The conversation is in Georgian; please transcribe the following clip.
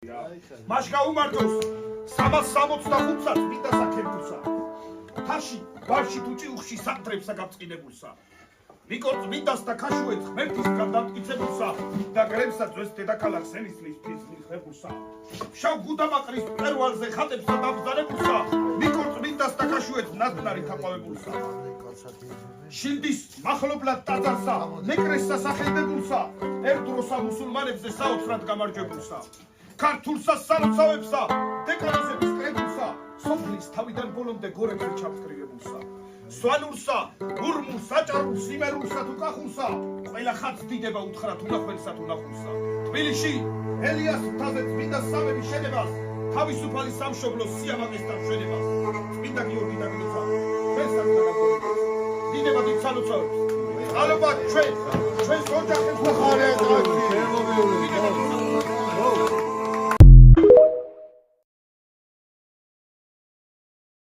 მას გაუმართოს 365-ს მიტა საქებულსა თაში ვარში თუ ჭიუხში საფრებსა გაწინებულსა ვიკორწ მიტას და ქაშუეთ ღმერთისგან დამტკიცებულსა და გრემსა ძვეს დედაქალაქს ელისმის ფისმიხებულსა შავ გუდამაყრის მწერვალზე ხატებსა დამბრძანებულსა ვიკორწ მიტას და ქაშუეთ ნათნარი თაყვავებულსა შილდის მახლობლად ტაძარსა ნეკრესსა სახელდებულსა ერთდროსა მუსულმანებზე საოცრად გამარჯვებულსა ქართულსა სალოცავებსა დეკანოზების კრებულსა სოფლის თავიდან ბოლომდე გორებზე ჩაფრთხილებულსა სვანურსა ურმულ საჭარულს იმერულსა თუ კახულსა ყველა ხატს დიდება უთხრა თუ ნახველსა თუ ნახულსა თბილისში ელიას მთაზე წმინდა სამების შენებას თავისუფალი სამშობლოს სიამაყესთან მშვენებას წმინდა გიორგი დაგლოცა ჩვენს საგდაგაბოებას დიდება დიდ სალოცავებს ალბათ ჩვენს ოჯახებს და ხარია